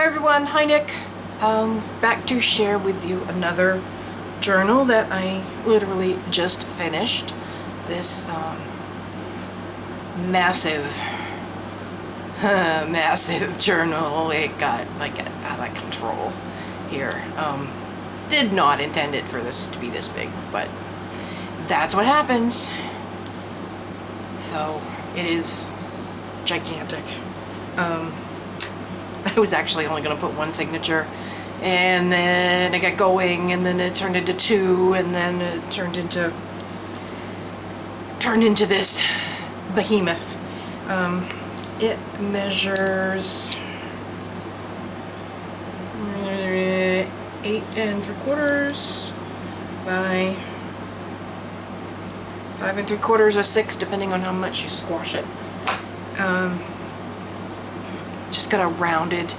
Hi everyone, hi Nick. Back to share with you another journal that I literally just finished. This massive journal. It got like out of control here. Did not intend it for this to be this big, but that's what happens. So it is gigantic. I was actually only going to put one signature, and then it got going, and then it turned into two, and then it turned into this behemoth. It measures 8 3/4 by 5 3/4 or 6, depending on how much you squash it. Just got a rounded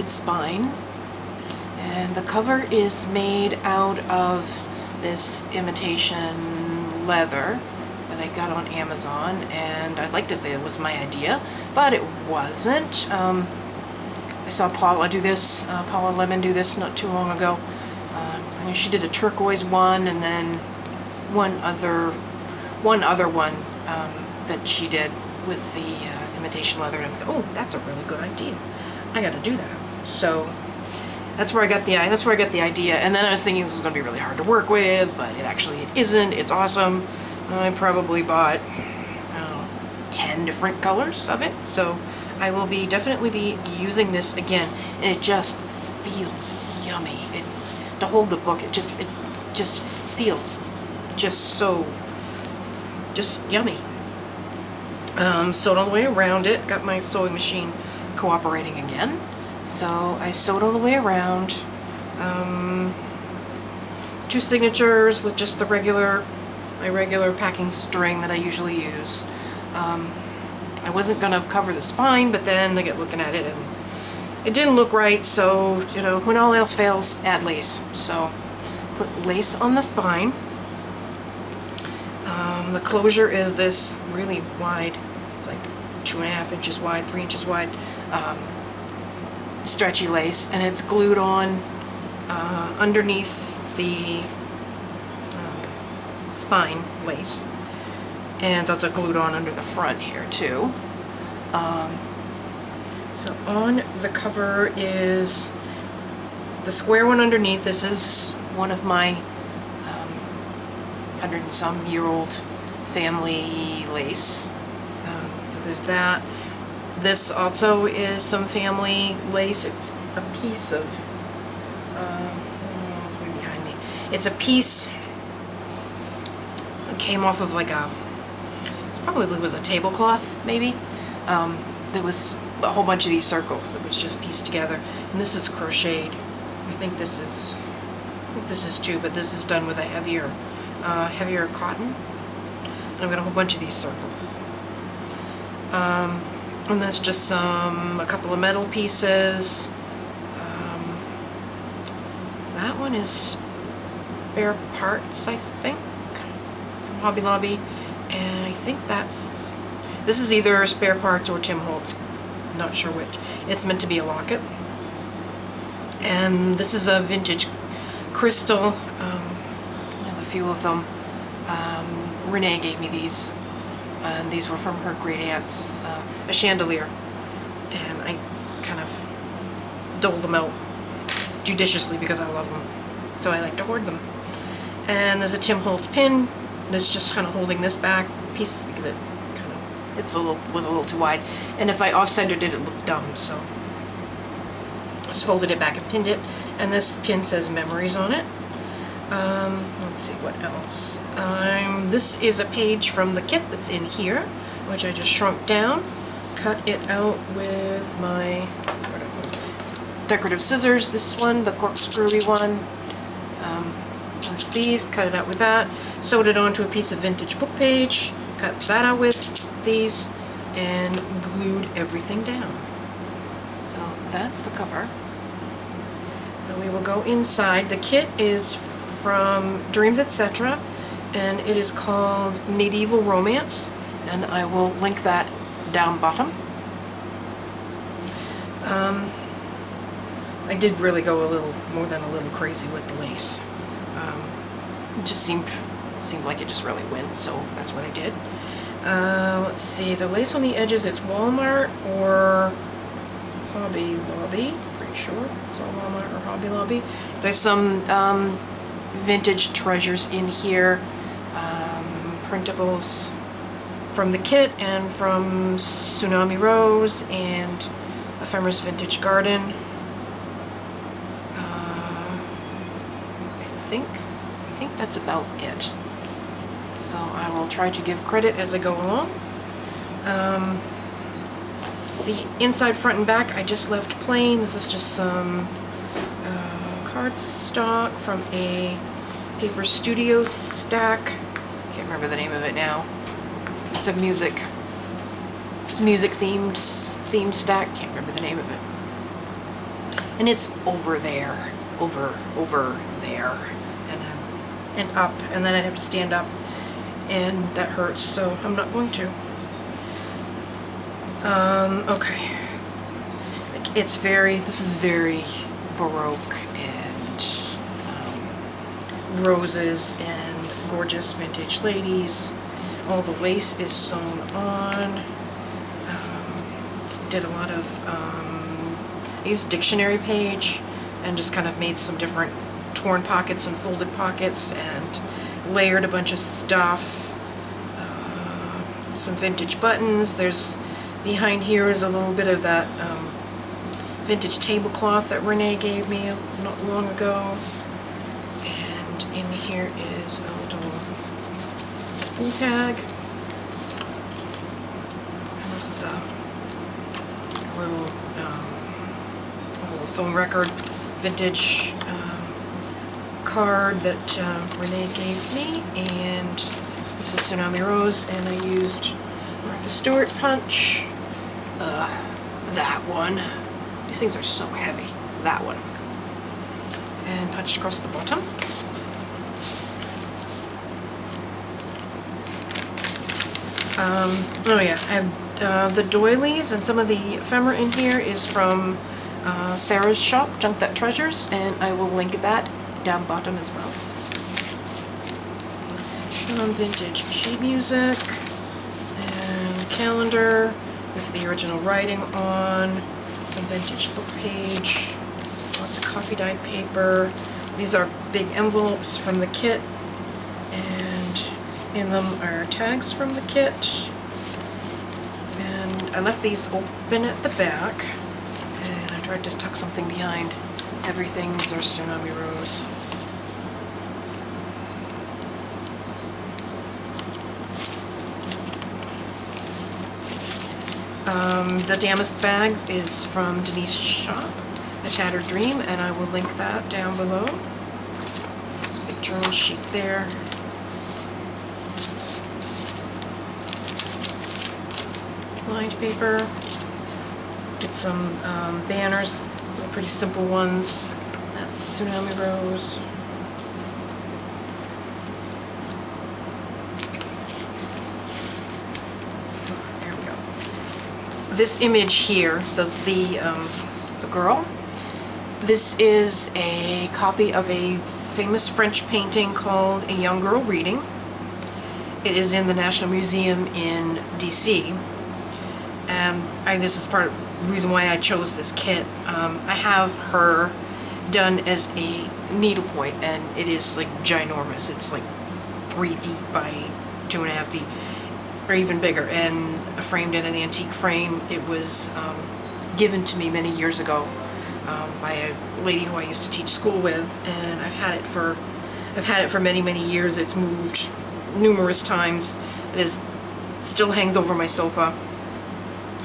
spine, and the cover is made out of this imitation leather that I got on Amazon, and I'd like to say it was my idea, but it wasn't. I saw Paula Lemon do this not too long ago. I mean, she did a turquoise one, and then one other one that she did with the imitation leather, and I thought, oh, that's a really good idea. I got to do that. So that's where I got the idea. And then I was thinking this was going to be really hard to work with, but it isn't. It's awesome. I probably bought 10 different colors of it, so I will definitely be using this again. And it just feels yummy. To hold the book, it just feels just yummy. Sewed all the way around it. Got my sewing machine cooperating again. So I sewed all the way around. 2 signatures with just my regular packing string that I usually use. I wasn't going to cover the spine, but then I get looking at it and it didn't look right, so, you know, when all else fails, add lace. So put lace on the spine. The closure is this really wide, it's like 2.5 inches wide, 3 inches wide, stretchy lace, and it's glued on underneath the spine lace, and it's also glued on under the front here too. So on the cover is the square one underneath. This is one of my 100-and-some-year-old family lace. So there's that. This also is some family lace. It's a piece of, it's way behind me. It's a piece that came off of like it probably was a tablecloth, maybe. There was a whole bunch of these circles. It was just pieced together. And this is crocheted. I think this is too, but this is done with a heavier cotton. And I've got a whole bunch of these circles. And that's just a couple of metal pieces. That one is spare parts, I think, from Hobby Lobby. And I think this is either spare parts or Tim Holtz. Not sure which. It's meant to be a locket. And this is a vintage crystal. I have a few of them. Renee gave me these, and these were from her great aunt's, a chandelier, and I kind of dole them out judiciously because I love them, so I like to hoard them. And there's a Tim Holtz pin that's just kind of holding this back piece because it was a little too wide, and if I off-centered it, it looked dumb, so just folded it back and pinned it. And this pin says memories on it. Let's see what else. This is a page from the kit that's in here, which I just shrunk down, cut it out with my decorative scissors. This one, the corkscrewy one. That's these. Cut it out with that. Sewed it onto a piece of vintage book page. Cut that out with these, and glued everything down. So that's the cover. So we will go inside. The kit is from Dreams Etc., and it is called Medieval Romance, and I will link that down bottom. I did really go a little more than a little crazy with the lace. It just seemed like it just really went, so that's what I did. Let's see, the lace on the edges, it's Walmart or Hobby Lobby. Pretty sure it's all Walmart or Hobby Lobby. There's some vintage treasures in here, printables from the kit and from Tsunami Rose and Ephemera's Vintage Garden. I think that's about it. So I will try to give credit as I go along. The inside, front, and back I just left plain. This is just some cardstock from a Paper Studio stack. Can't remember the name of it now. It's a music themed stack. Can't remember the name of it. And it's over there, over there, and up, and then I'd have to stand up, and that hurts. So I'm not going to. Okay. This is very Baroque and roses and gorgeous vintage ladies. All the lace is sewn on. Did a lot of, I used a dictionary page and just kind of made some different torn pockets and folded pockets and layered a bunch of stuff. Some vintage buttons. Behind here is a little bit of that vintage tablecloth that Renee gave me not long ago. And in here is a little spool tag. And this is a little phone record vintage card that Renee gave me. And this is Tsunami Rose, and I used Martha Stewart punch. That one. These things are so heavy. That one. And punched across the bottom. Oh yeah, I have the doilies, and some of the ephemera in here is from Sarah's shop, Junk That Treasures, and I will link that down bottom as well. Some vintage sheet music and calendar with the original writing on, some vintage book page, lots of coffee dyed paper. These are big envelopes from the kit, and in them are tags from the kit. And I left these open at the back, and I tried to tuck something behind everything. These are Tsunami Rose. The damask bags is from Denise's shop, A Tattered Dream, and I will link that down below. There's a big journal sheet there. Lined paper. Did some banners, pretty simple ones. That's Tsunami Rose. This image here, the girl, this is a copy of a famous French painting called A Young Girl Reading. It is in the National Museum in DC. And this is part of the reason why I chose this kit. I have her done as a needlepoint, and it is like ginormous. It's like 3 feet by 2.5 feet. Or even bigger, and framed in an antique frame. It was given to me many years ago by a lady who I used to teach school with, and I've had it for many years. It's moved numerous times. Still hangs over my sofa.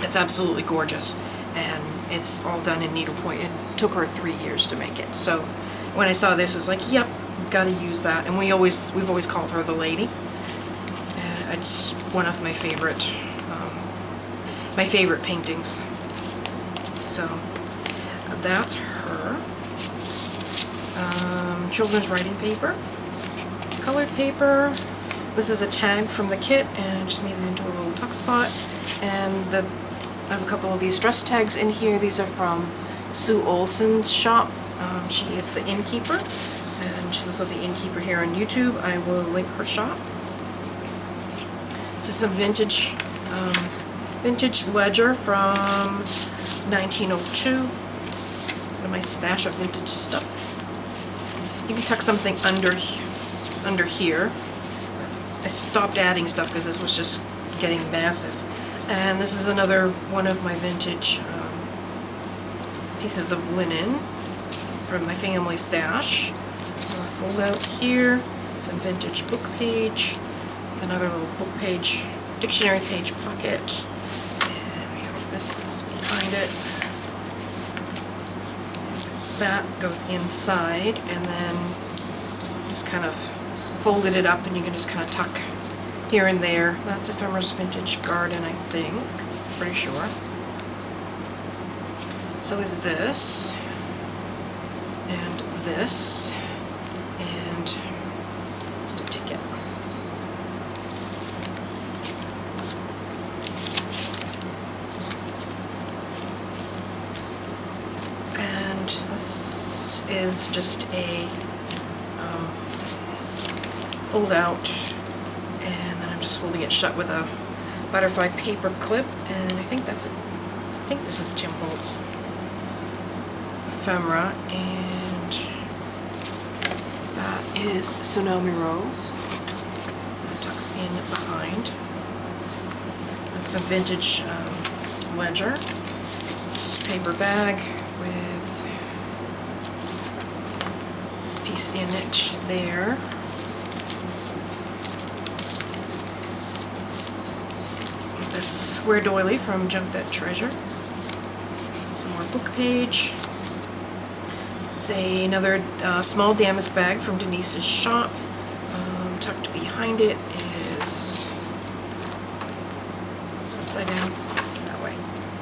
It's absolutely gorgeous, and it's all done in needlepoint. It took her 3 years to make it. So when I saw this, I was like, yep, got to use that. And we've always called her the lady. It's one of my favorite paintings. So that's her. Children's writing paper, colored paper. This is a tag from the kit, and I just made it into a little tuck spot. And the I have a couple of these dress tags in here. These are from Sue Olson's shop. She is the innkeeper, and she's also the innkeeper here on YouTube. I will link her shop. This is some vintage ledger from 1902. One of my stash of vintage stuff. You can tuck something under here. I stopped adding stuff because this was just getting massive. And this is another one of my vintage pieces of linen from my family stash. I'll fold out here, some vintage book page. It's another little book page, dictionary page pocket. And we have this behind it. That goes inside, and then just kind of folded it up, and you can just kind of tuck here and there. That's Ephemera's Vintage Garden, I think. Pretty sure. So is this, and this, and just a ticket. And this is just a fold out, and then I'm just holding it shut with a butterfly paper clip, and I think that's it. I think this is Tim Holtz ephemera, and that is Tsunami Rose. That tucks in behind. That's some vintage ledger. This paper bag with this piece in it there. This square doily from Junk That Treasure. Some more book page. It's another small damask bag from Denise's shop. Tucked behind it is upside down that way.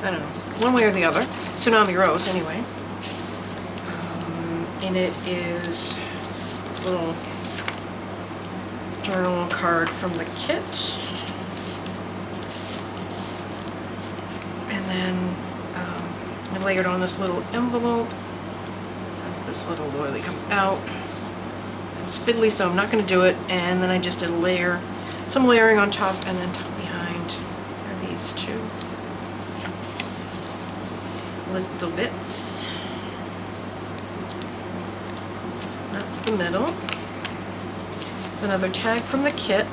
I don't know, one way or the other. Tsunami Rose, anyway. In it is this little journal card from the kit. And then I've layered on this little envelope. This has this little doily comes out. It's fiddly, so I'm not going to do it. And then I just did some layering on top, and then tuck behind are these two little bits. That's the middle. There's another tag from the kit,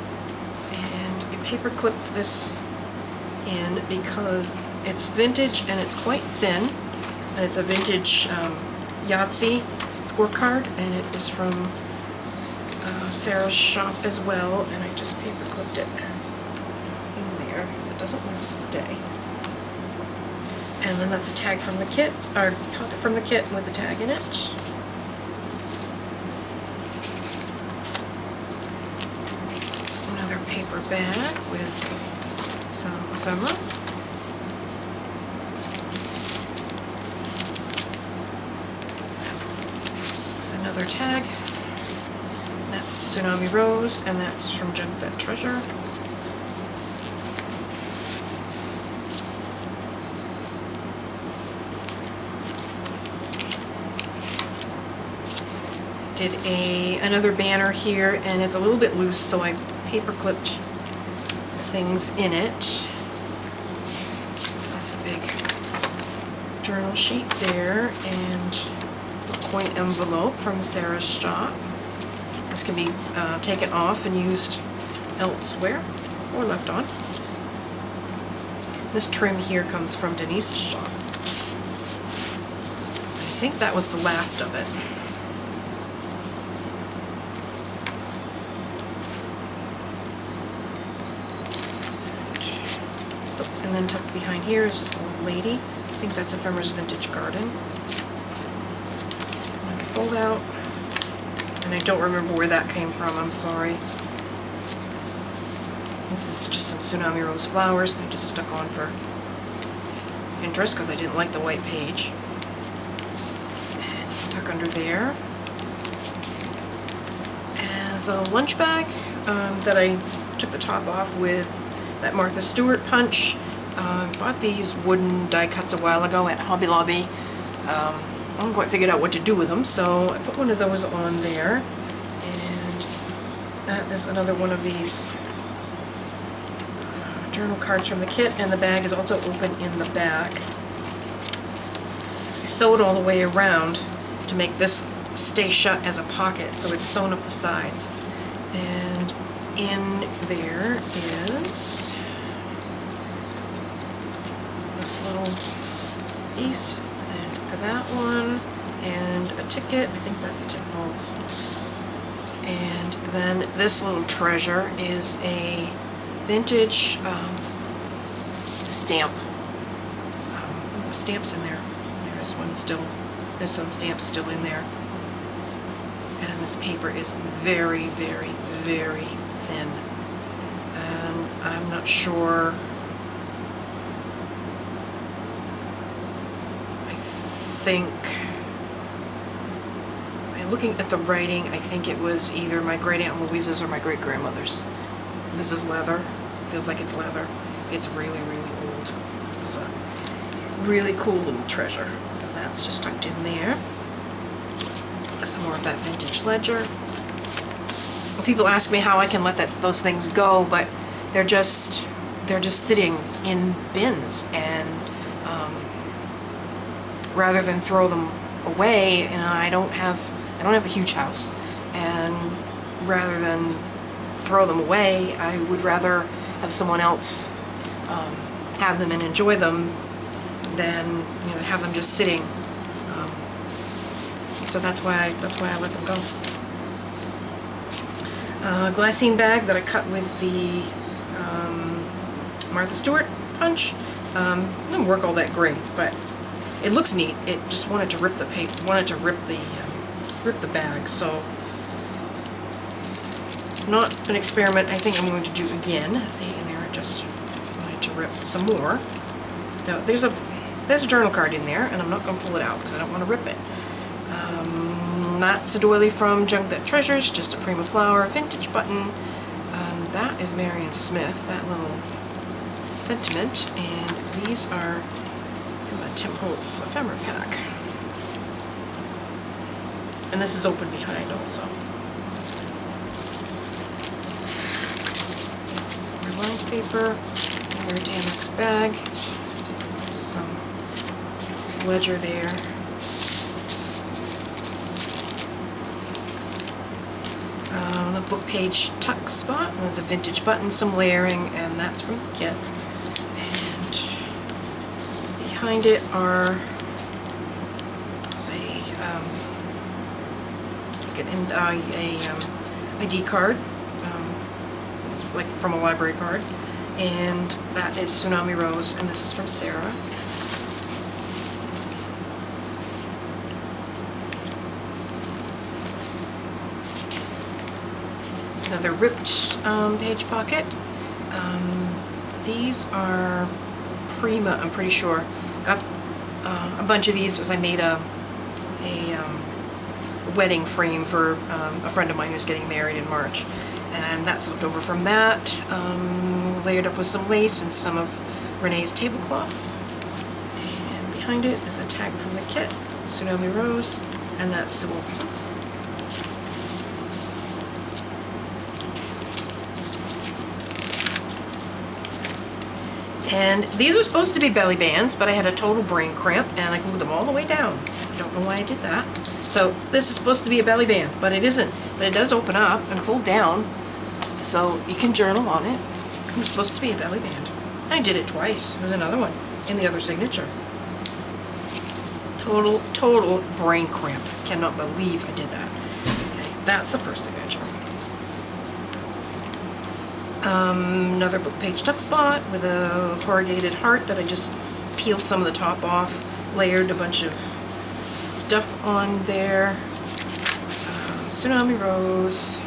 and I paper clipped this in because it's vintage and it's quite thin, and it's a vintage Yahtzee scorecard, and it is from Sarah's shop as well, and I just paper clipped it in there because it doesn't want to stay. And then that's a tag from the kit, or pocket from the kit with a tag in it. Another paper bag with some ephemera. It's another tag. That's Tsunami Rose, and that's from Junk That Treasure. Did another banner here, and it's a little bit loose, so I paper clipped things in it. That's a big journal sheet there, and a coin envelope from Sarah's shop. This can be taken off and used elsewhere, or left on. This trim here comes from Denise's shop. I think that was the last of it. And then tucked behind here is this little lady. I think that's Ephemera's Vintage Garden. And fold out. And I don't remember where that came from, I'm sorry. This is just some Tsunami Rose flowers that I just stuck on for interest because I didn't like the white page. And tuck under there. As a lunch bag that I took the top off with that Martha Stewart punch. Bought these wooden die cuts a while ago at Hobby Lobby. I haven't quite figured out what to do with them, so I put one of those on there. And that is another one of these journal cards from the kit, and the bag is also open in the back. I sewed all the way around to make this stay shut as a pocket, so it's sewn up the sides. And in there is this little piece, and for that one, and a ticket. I think that's a tip pulse. And then this little treasure is a vintage stamp. There's stamps in there. There's one still. There's some stamps still in there. And this paper is very, very, very thin. And I'm not sure. I think, looking at the writing, I think it was either my great Aunt Louisa's or my great grandmother's. This is leather. Feels like it's leather. It's really, really old. This is a really cool little treasure. So that's just tucked in there. Some more of that vintage ledger. People ask me how I can let those things go, but they're just sitting in bins, and rather than throw them away, I don't have a huge house, and rather than throw them away, I would rather have someone else have them and enjoy them than have them just sitting. So that's why I let them go. Glassine bag that I cut with the Martha Stewart punch. It didn't work all that great, but it looks neat. It just wanted to rip the paper, rip the bag. So not an experiment I think I'm going to do again. See, in there I just wanted to rip some more. Now, there's a journal card in there, and I'm not going to pull it out because I don't want to rip it. That's a doily from Junk That Treasures, just a Prima Flower vintage button. That is Marion Smith, that little sentiment, and these are from a Tim Holtz ephemera pack. And this is open behind also. More lined paper, another damask bag, some ledger there. The book page tuck spot. There's a vintage button, some layering, and that's from the kit. And behind it are, say, a ID card. It's like from a library card, and that is Tsunami Rose, and this is from Sarah. Another ripped page pocket. These are Prima, I'm pretty sure. Got a bunch of these because I made a wedding frame for a friend of mine who's getting married in March, and that's left over from that. Layered up with some lace and some of Renee's tablecloth. And behind it is a tag from the kit, Tsunami Rose, and that's Sue Olson. And these were supposed to be belly bands, but I had a total brain cramp and I glued them all the way down. I don't know why I did that. So this is supposed to be a belly band, but it isn't. But it does open up and fold down, so you can journal on it. It's supposed to be a belly band. I did it twice. There's another one in the other signature. Total brain cramp. Cannot believe I did that. Okay, that's the first signature. Another book page tuck spot with a corrugated heart that I just peeled some of the top off, layered a bunch of stuff on there. Tsunami Rose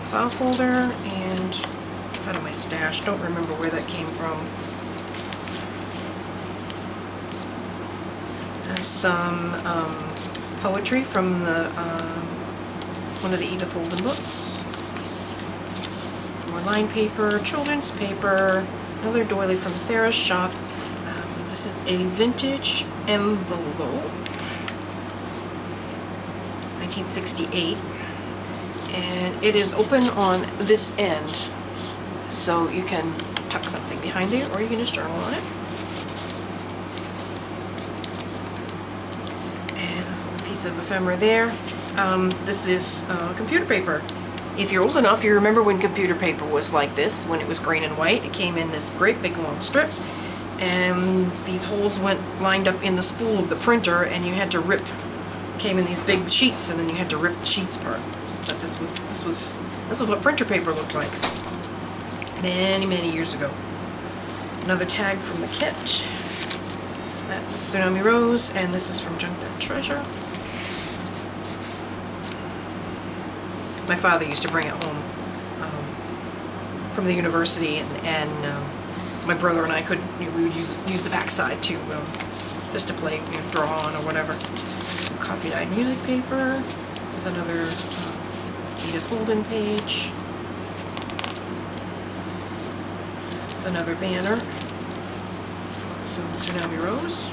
file folder, and it's out of my stash. Don't remember where that came from. Some poetry from the one of the Edith Holden books. More line paper, children's paper, Another doily from Sarah's shop. This is a vintage envelope, 1968, and it is open on this end, so you can tuck something behind there, or you can just journal on it. And this little piece of ephemera there. This is computer paper. If you're old enough, you remember when computer paper was like this, when it was green and white. It came in this great big long strip, and these holes went lined up in the spool of the printer, and you had to rip. Came in these big sheets, and then you had to rip the sheets apart. But this was what printer paper looked like many years ago. Another tag from the kit. That's Tsunami Rose, and this is from Junk That Treasure. My father used to bring it home from the university, and my brother and I we would use the backside to just to play, draw on or whatever. Some coffee dyed music paper. There's another Edith Holden page. There's another banner. Some Tsunami Rose.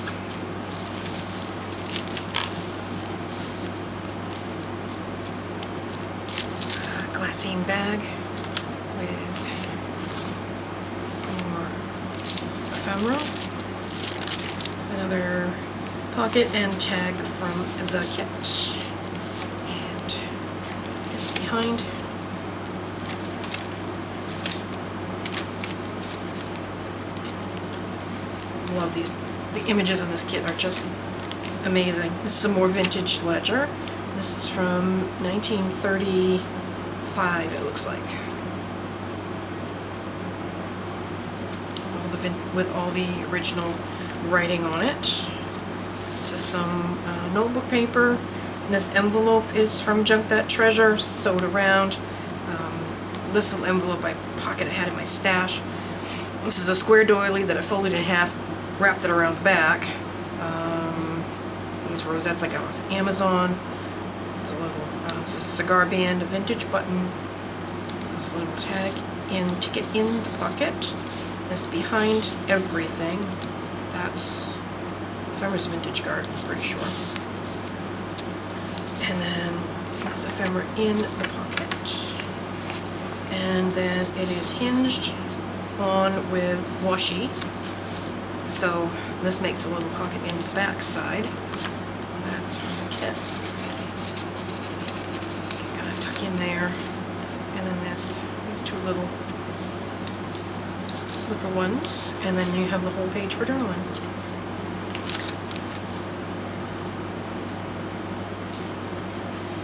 Glassine bag with some more ephemera. It's another pocket and tag from the kit. And this behind. Love these. The images in this kit are just amazing. This is some more vintage ledger. This is from 1935, it looks like. With all the original writing on it. This is some notebook paper. This envelope is from Junk That Treasure, sewed around. This little envelope I had in my stash. This is a square doily that I folded in half, wrapped it around the back. These rosettes I got off Amazon. It's a little, this is a cigar band, a vintage button. There's this little tag ticket in the pocket. This behind everything. That's ephemera's vintage card, I'm pretty sure. And then this ephemera in the pocket. And then it is hinged on with washi. So this makes a little pocket in the back side. That's from the kit. So you can kind of tuck in there. And then there's these two little ones. And then you have the whole page for journaling.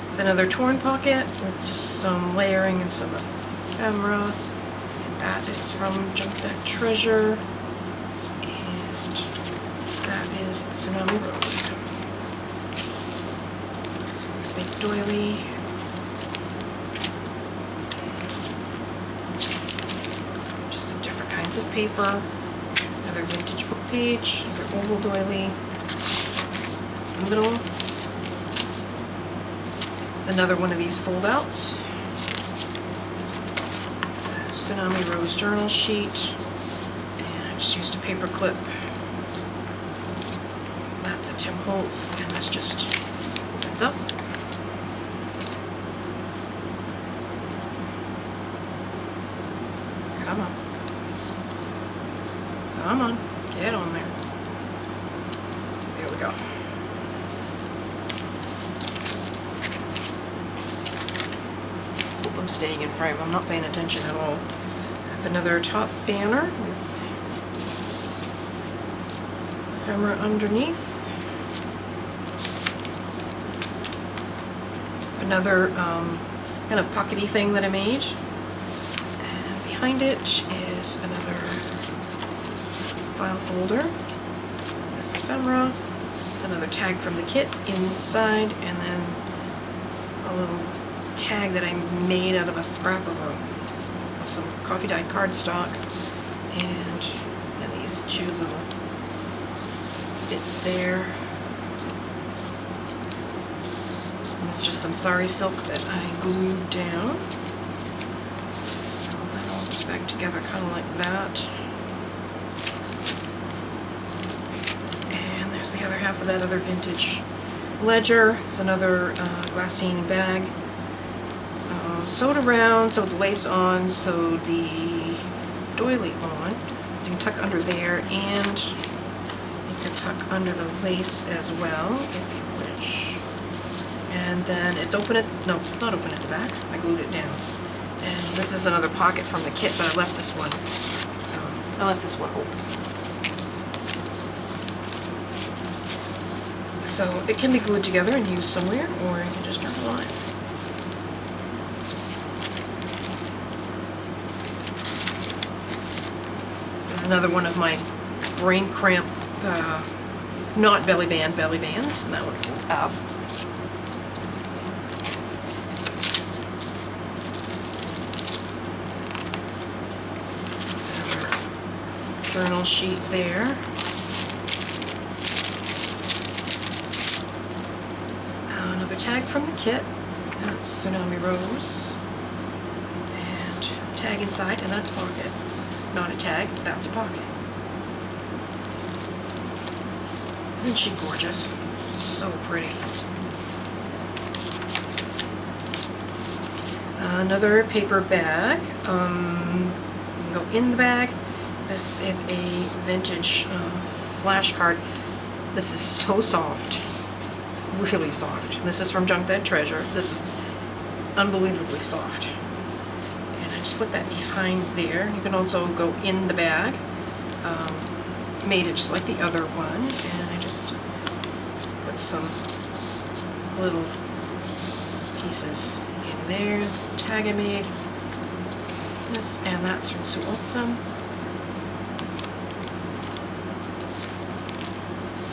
It's another torn pocket with just some layering and some ephemera. And that is from Junk That Treasure. And that is Tsunami Rose. Big doily. Just some different kinds of paper. Another vintage book page. Another oval doily. That's the middle. It's another one of these fold-outs. It's a Tsunami Rose journal sheet. And I just used a paper clip. That's a Tim Holtz, and this just opens up. Come on. Come on. Get on there. There we go. Hope I'm staying in frame. I'm not paying attention at all. I have another top banner with this ephemera underneath. Another kind of pockety thing that I made. And behind it is another file folder. This ephemera. It's another tag from the kit inside, and then a little tag that I made out of a scrap of some coffee dyed cardstock, and these two little bits there. And it's just some sari silk that I glued down. That all goes back together kind of like that. there's the other half of that other vintage ledger. It's another glassine bag. Sewed around, sewed the lace on, sewed the doily on. So you can tuck under there, and you can tuck under the lace as well if you wish. And then it's open at, no, it's not open at the back. I glued it down. And this is another pocket from the kit, but I left this one. Open. So it can be glued together and used somewhere, or you can just turn it on. This is another one of my brain cramp, not belly bands, and that one folds up. There's another journal sheet there. Another tag from the kit. That's Tsunami Rose. And tag inside, and that's pocket. Not a tag, that's a pocket. Isn't she gorgeous? So pretty. Another paper bag. You can go in the bag. This is a vintage flashcard. This is so soft. Really soft. This is from Junk That Treasure. This is unbelievably soft. And I just put that behind there. You can also go in the bag. Made it just like the other one, and I just put some little pieces in there. Tag I made. This and that's from Sue Olson.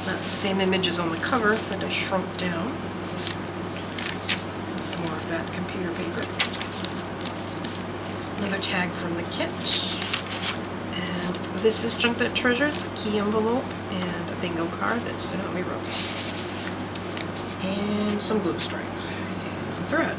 That's the same image as on the cover that I shrunk down. And some more of that computer paper. Another tag from the kit. And this is Junk That Treasure. It's a key envelope and a bingo card that's Tsunami Rose. And some glue strings and some thread.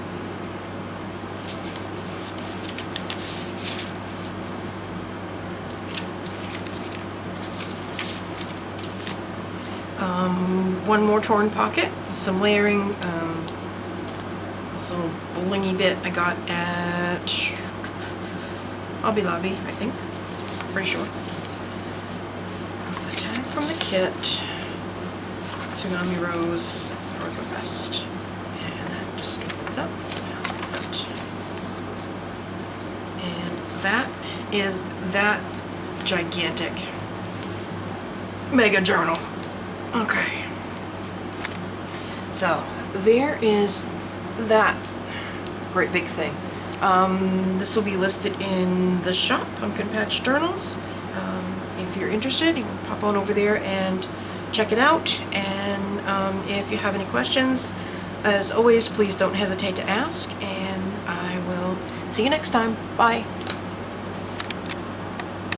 One more torn pocket, some layering, this little blingy bit I got at Hobby Lobby, I think. Pretty sure. That's a tag from the kit. Tsunami Rose for the rest. And that just opens up. And that is that gigantic mega journal. Okay. So, there is that great big thing. This will be listed in the shop, Pumpkin Patch Journals. If you're interested, you can pop on over there and check it out. And if you have any questions, as always, please don't hesitate to ask. And I will see you next time. Bye.